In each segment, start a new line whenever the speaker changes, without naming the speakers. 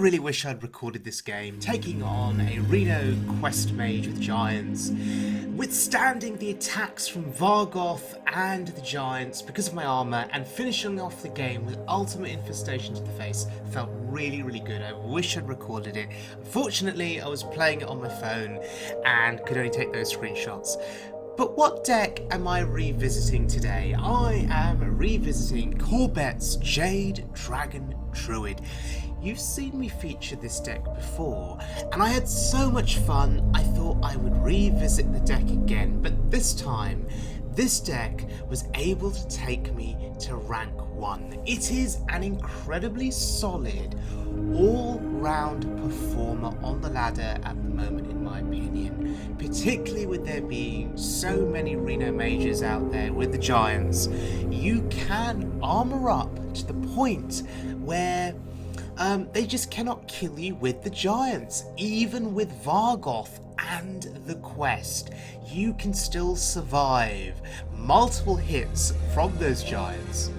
really wish I'd recorded this game, taking on a Reno Quest Mage with Giants, withstanding the attacks from Vargoth and the Giants because of my armour, and finishing off the game with ultimate infestation to the face. Felt really, really good. I wish I'd recorded it. Unfortunately, I was playing it on my phone and could only take those screenshots. But what deck am I revisiting today? I am revisiting Corbett's Jade Dragon Druid. You've seen me feature this deck before, and I had so much fun I thought I would revisit the deck again, but this time, this deck was able to take me to rank 1. It is an incredibly solid, all-round performer on the ladder at the moment, in my opinion, particularly with there being so many Reno Mages out there with the Giants. You can armour up to the point where they just cannot kill you with the Giants. Even with Vargoth and the quest, you can still survive multiple hits from those Giants.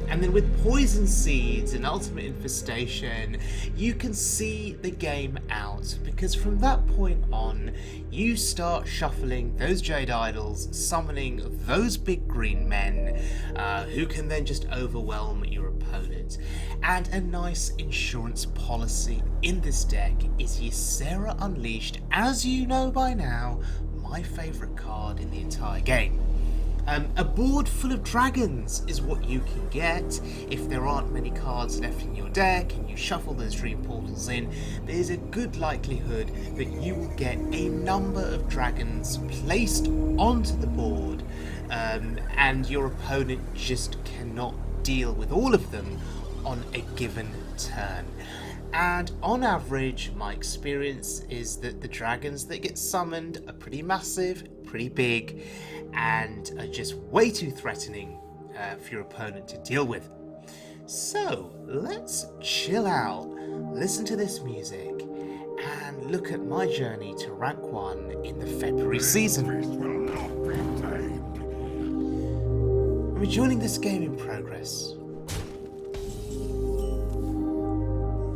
And then with Poison Seeds and Ultimate Infestation, you can see the game out, because from that point on, you start shuffling those Jade Idols, summoning those big green men, who can then just overwhelm your opponent. And a nice insurance policy in this deck is yAuyJA Unleashed, as you know by now, my favourite card in the entire game. A board full of dragons is what you can get if there aren't many cards left in your deck and you shuffle those dream portals in. There's a good likelihood that you will get a number of dragons placed onto the board, and your opponent just cannot deal with all of them on a given turn. And on average, my experience is that the dragons that get summoned are pretty massive, pretty big, and are just way too threatening for your opponent to deal with. So let's chill out, listen to this music, and look at my journey to rank 1 in the February season. I'm rejoining this game in progress.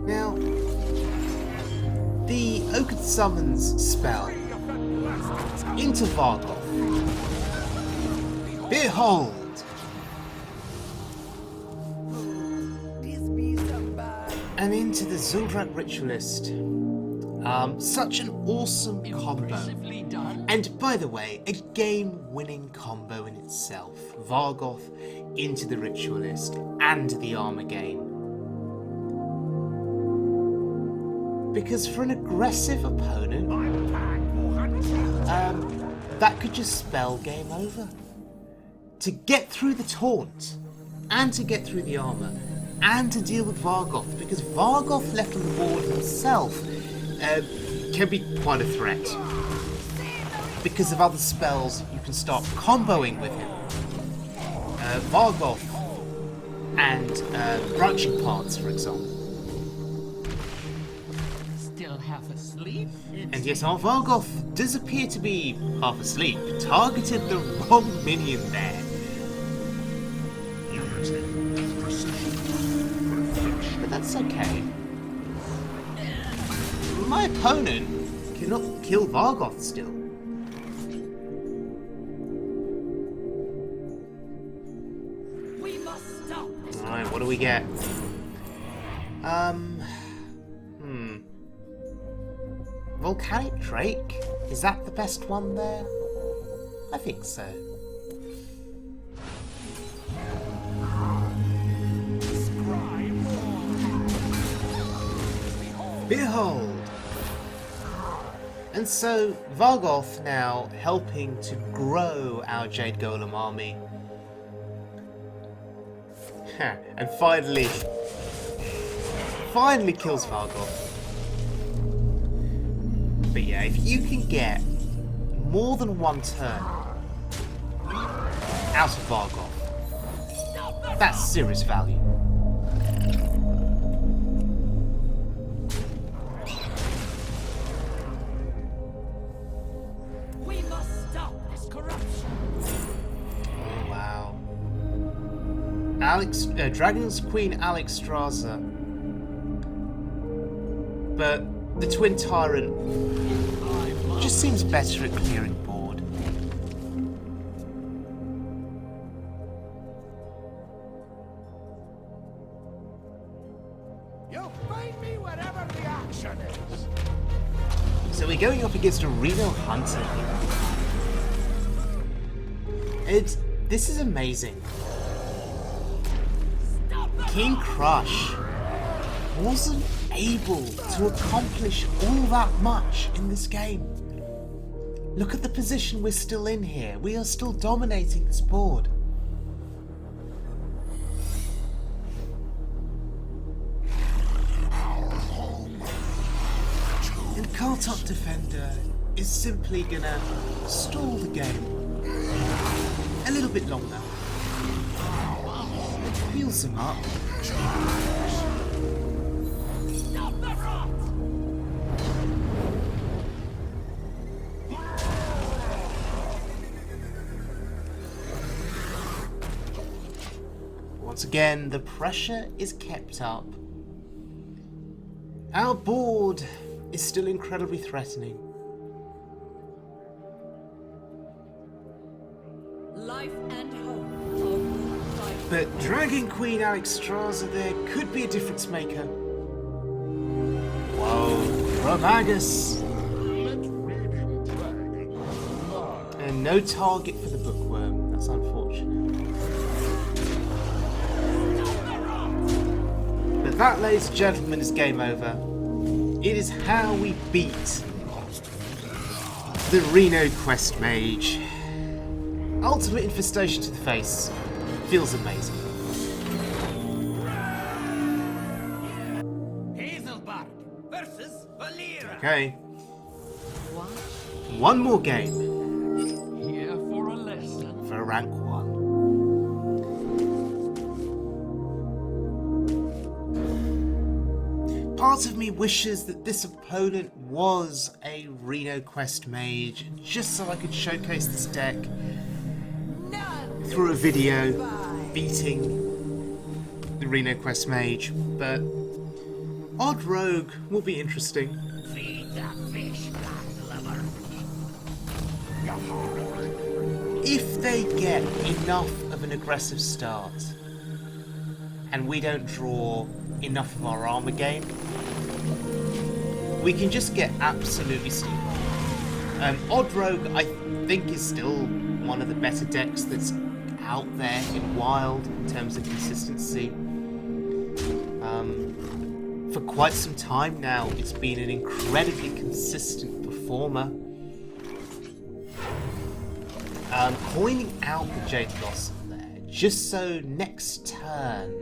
Now, the Oaken Summons spell into Vargoth. Behold! And into the Zuldrak Ritualist. Such an awesome combo. And by the way, a game-winning combo in itself. Vargoth into the Ritualist and the armor gain. Because for an aggressive opponent, that could just spell game over. To get through the taunt, and to get through the armour, and to deal with Vargoth, because Vargoth left on the board himself can be quite a threat. Because of other spells, you can start comboing with him. Vargoth and branching parts, for example.
Half asleep?
And yes, our Vargoth does appear to be half asleep. Targeted the wrong minion there. But that's okay. My opponent cannot kill Vargoth still.
We must stop.
Alright, what do we get? Volcanic Drake? Is that the best one there? I think so. Behold! And so, Vargoth now helping to grow our Jade Golem army. And finally kills Vargoth. But yeah, if you can get more than one turn out of Vargoth, that's serious value.
We must stop this corruption.
Oh wow. Dragon's Queen Alexstrasza but the Twin Tyrant just seems better at clearing board.
You'll find me wherever the action is.
So we're going up against a Reno Hunter here. This is amazing. King Crush wasn't able to accomplish all that much in this game. Look at the position we're still in here. We are still dominating this board. And Cult-Up Defender is simply gonna stall the game a little bit longer. Heals him up. Once again, the pressure is kept up. Our board is still incredibly threatening.
Life and home.
But Dragon Queen Alexstrasza there could be a difference maker. Whoa, Romagus! And no target for the bookworm. That's unfortunate. But that, ladies and gentlemen, is game over. It is how we beat the Reno Quest Mage. Ultimate Infestation to the face. Feels amazing.
Hazelbark versus Valera.
Okay. One more game
Here for a lesson.
for rank 1. Part of me wishes that this opponent was a Reno Quest Mage, just so I could showcase this deck through a video beating the Reno Quest Mage, but Odd Rogue will be interesting.
Feed the fish, lover.
If they get enough of an aggressive start and we don't draw enough of our armour game, we can just get absolutely steamrolled. Odd Rogue, I think, is still one of the better decks that's out there in Wild in terms of consistency. For quite some time now, it's been an incredibly consistent performer. Coining out the Jade Blossom there, just so next turn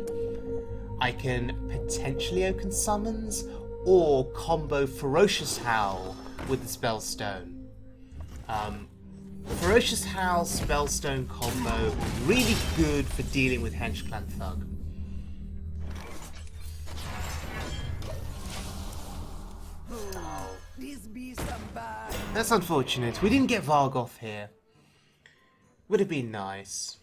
I can potentially open summons or combo Ferocious Howl with the Spellstone. Ferocious Howl Spellstone combo, really good for dealing with Hench Clan Thug. That's unfortunate. We didn't get Vargoth here. Would have been nice.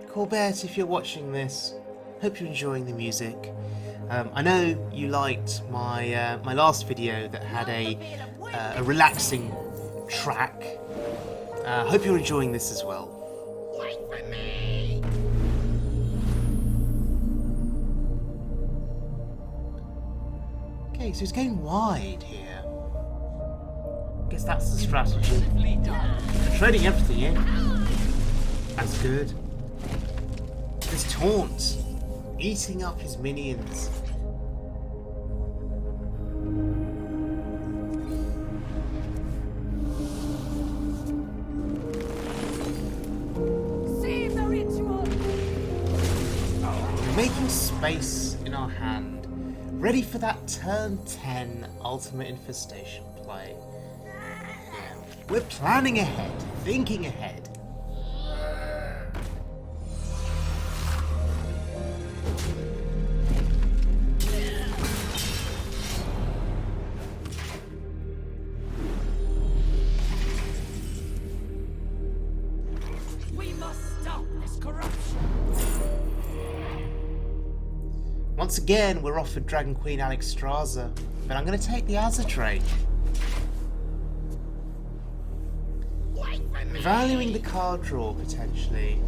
Corbett, if you're watching this, hope you're enjoying the music. I know you liked my my last video that had a relaxing track. Hope you're enjoying this as well.
Wait for me.
Okay, so he's going wide here. Guess that's the strategy.
Beautifully done.
They're trading everything in. That's good. There's taunts, eating up his minions.
See the ritual.
We're making space in our hand, ready for that turn 10 Ultimate Infestation play. Yeah. We're planning ahead, thinking ahead.
We must
Once again, we're off for Dragon Queen Alexstrasza, but I'm going to take the Azatray.
Wait for me.
Valuing the card draw, potentially.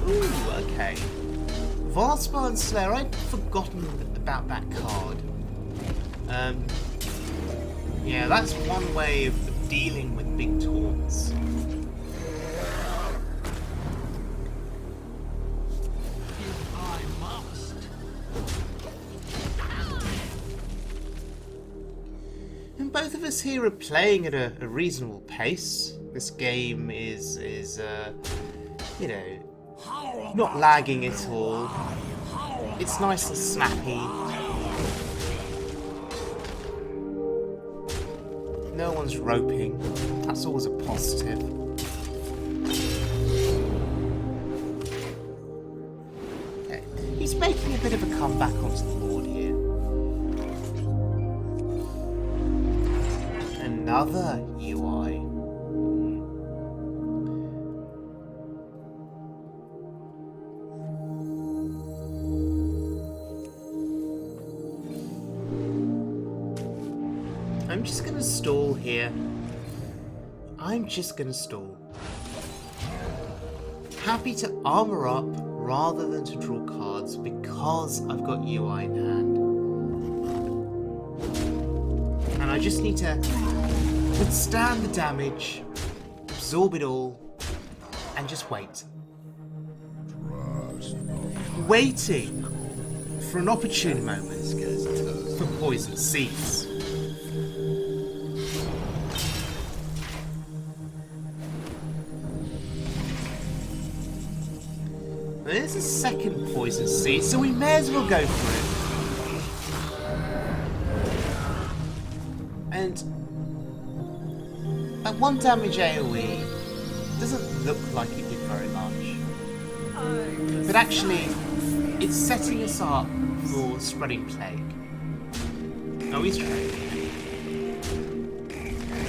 Ooh, okay. Valsparn Slayer, I'd forgotten about that card. Yeah, that's one way of dealing with big taunts.
If I must.
And both of us here are playing at a reasonable pace. This game is you know, not lagging at all. It's nice and snappy. No one's roping. That's always a positive. Okay. He's making a bit of a comeback onto the board here. Another UI. I'm just gonna stall here. I'm just gonna stall. Happy to armour up rather than to draw cards because I've got UI in hand. And I just need to withstand the damage, absorb it all, and just wait. Waiting for an opportune moment for poison seeds. There's a second poison seed, so we may as well go for it. And at 1 damage AoE, doesn't look like it did very much. But actually, it's setting us up for Spreading Plague. Oh, he's trading.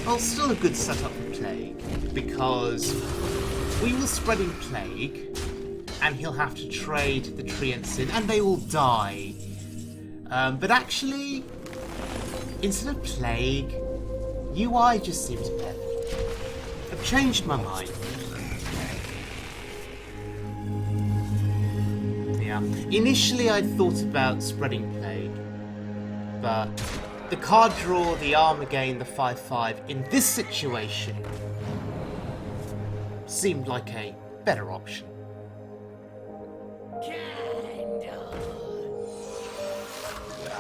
Well, still a good setup for Plague, because we will Spreading Plague, and he'll have to trade the Treants in, and they will die. But actually, instead of Plague, UI just seems better. I've changed my mind. Yeah. Initially, I'd thought about Spreading Plague, but the card draw, the armor gain, the 5/5 in this situation seemed like a better option.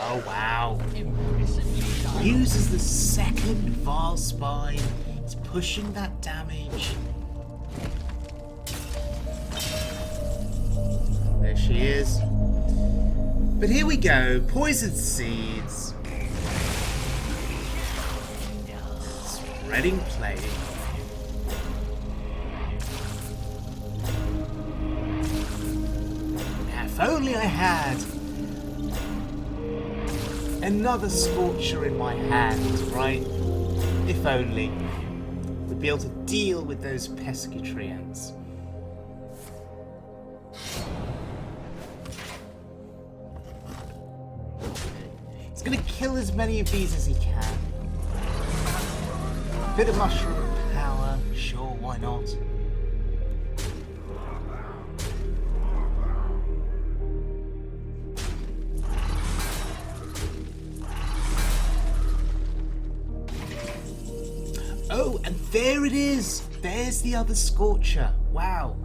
Oh wow. Uses the second Valspine. He's pushing that damage. There she is. But here we go. Poison Seeds. Spreading Plague. If only I had another Scorcher in my hand, right? If only. We'd be able to deal with those pesky Treants. He's gonna kill as many of these as he can. Bit of Mushroom Power, sure, why not? Oh, and there it is! There's the other Scorcher. Wow.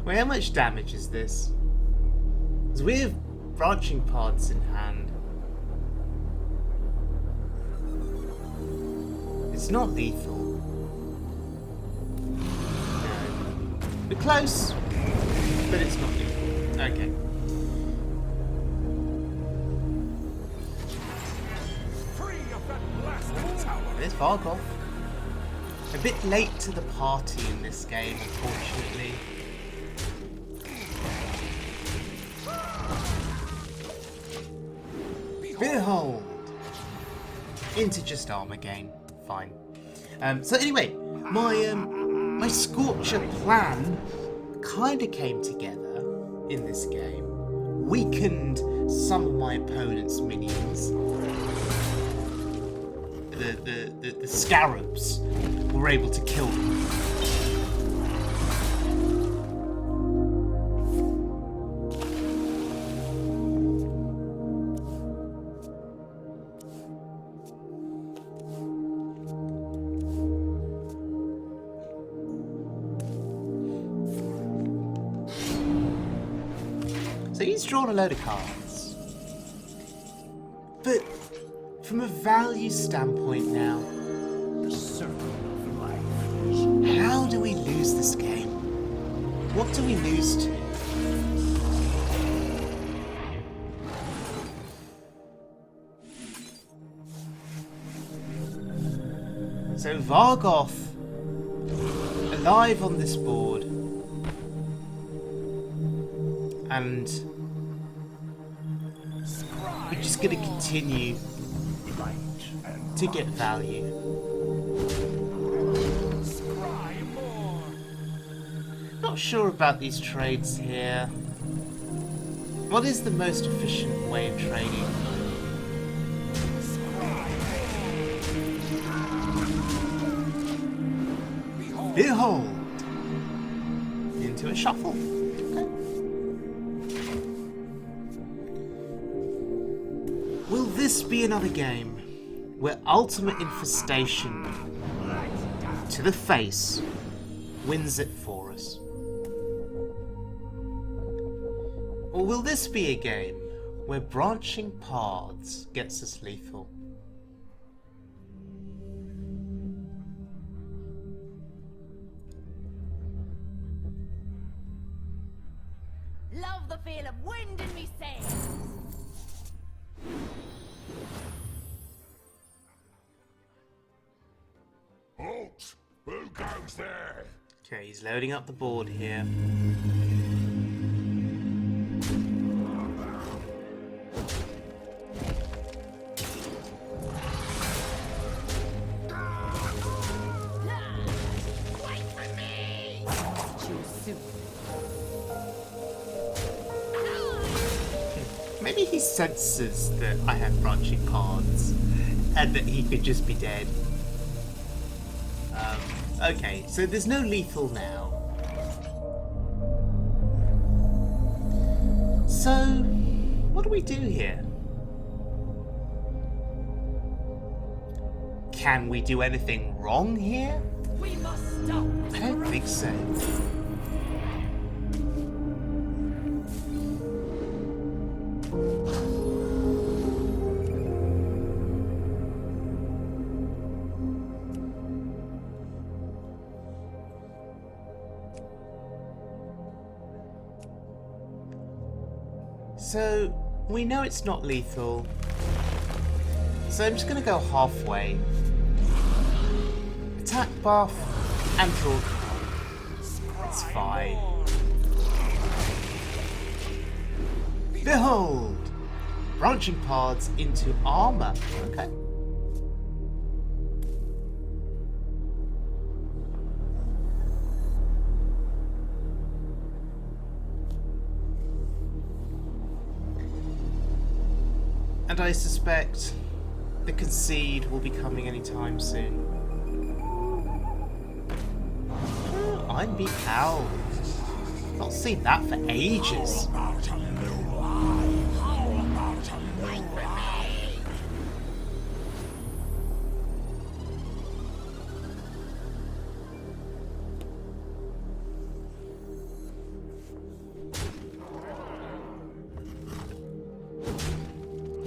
Wait, how much damage is this? Because we have Branching Pods in hand. It's not lethal. No. We're close, but it's not lethal. Okay. There's Vargoth. A bit late to the party in this game, unfortunately. Behold! Into just armor gain. Fine. So anyway, my Scorcher plan kind of came together in this game, weakened some of my opponent's minions. The scarabs were able to kill them. So he's drawn a load of cards. But from a value standpoint now,
The circle of life.
how do we lose this game? What do we lose to? So Vargoth, alive on this board, and we're just going to continue to get value. Not sure about these trades here. What is the most efficient way of trading? Behold! Into a shuffle. Okay. Will this be another game where ultimate infestation to the face wins it for us? Or will this be a game where branching paths gets us lethal?
Love the feel of wind in me sails.
Halt! Who goes there?
Okay, he's loading up the board here.
Wait for me!
Too soon.
Maybe he senses that I have branching paths and that he could just be dead. Okay, so there's no lethal now. So, what do we do here? Can we do anything wrong here?
We must stop.
I don't think so. So, we know it's not lethal. So I'm just going to go halfway. Attack buff and draw a card. That's fine. Behold! Branching paths into armour. Okay. And I suspect the concede will be coming anytime soon. Oh, I'm be pal. Not seen that for ages.
About a little lie. How about a little lie?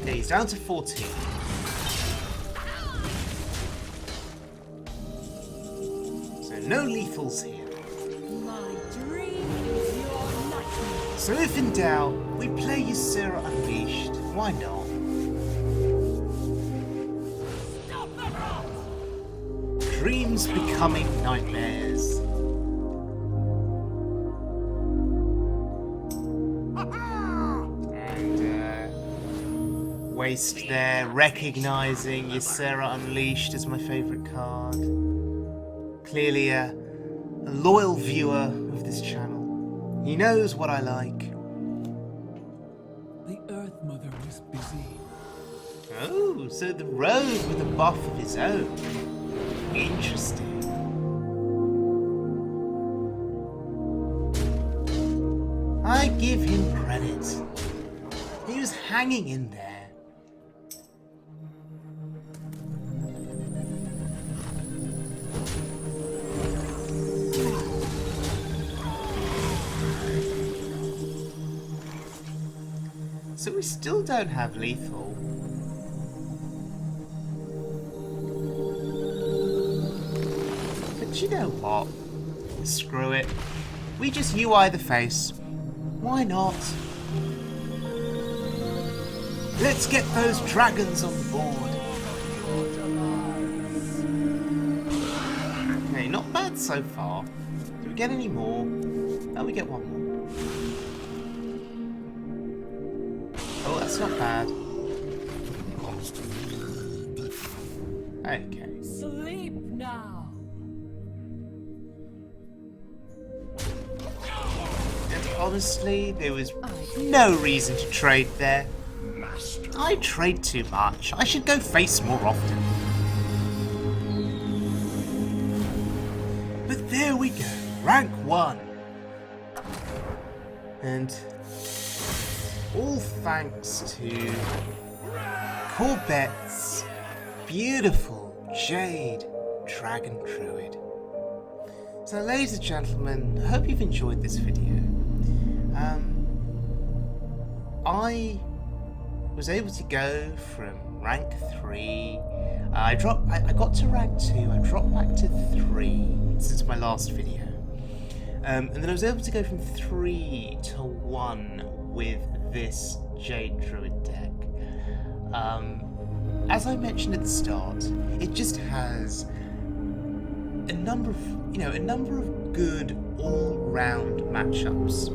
Okay, he's down to 14. So no lethals here.
My dream is your nightmare.
So if in doubt, we play yAuyJA Unleashed. Why not?
Stop the rot!
Dreams becoming nightmares. And Waste there, recognizing yAuyJA Unleashed as my favorite card. Clearly a loyal viewer of this channel. He knows what I like.
The Earth Mother was busy.
Oh, so the rogue with a buff of his own. Interesting. I give him credit. He was hanging in there. So we still don't have lethal. But you know what? Screw it. We just UI the face. Why not? Let's get those dragons on board. Okay, not bad so far. Do we get any more? Oh, we get one more. Oh, that's not bad. Okay.
Sleep now.
And honestly, there was no reason to trade there. I trade too much. I should go face more often. But there we go. Rank 1. And all thanks to Corbett's beautiful Jade Dragon Druid. So ladies and gentlemen, I hope you've enjoyed this video. I was able to go from rank 3, I got to rank 2, I dropped back to 3 since my last video. And then I was able to go from 3 to 1 with this Jade Druid deck. As I mentioned at the start, it just has a number of good all-round matchups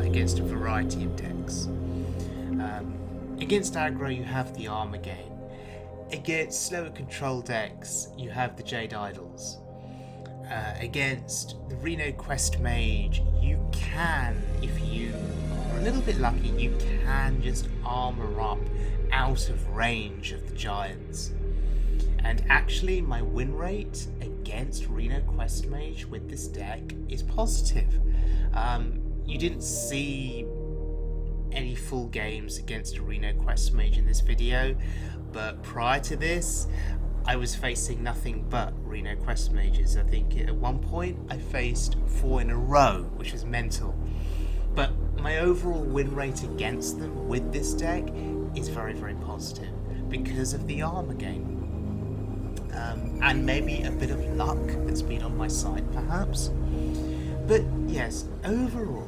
against a variety of decks. Against aggro, you have the armour game. Against slower control decks, you have the Jade Idols. Against the Reno Quest Mage, you can, if you are a little bit lucky, you can just armour up out of range of the giants. And actually, my win rate against Reno Quest Mage with this deck is positive. You didn't see any full games against a Reno Quest Mage in this video, but prior to this, I was facing nothing but Reno Quest Mages. I think at one point I faced 4 in a row, which was mental. But my overall win rate against them with this deck is very, very positive because of the armour game. And maybe a bit of luck that's been on my side, perhaps. But yes, overall,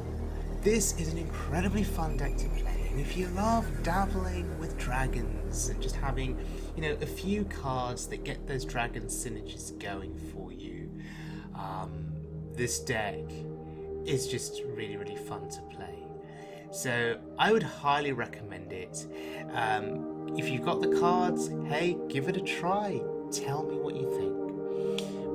this is an incredibly fun deck to play. And if you love dabbling with dragons and just having, a few cards that get those dragon synergies going for you, this deck is just really, really fun to play. So I would highly recommend it. If you've got the cards, hey, give it a try. Tell me what you think.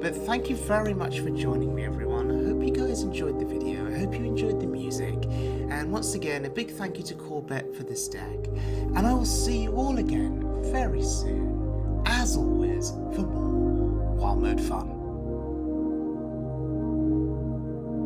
But thank you very much for joining me, everyone. I hope you guys enjoyed the video. I hope you enjoyed the music. And once again, a big thank you to Corbett for this deck. And I will see you all again very soon, as always, for more Wild Mode fun.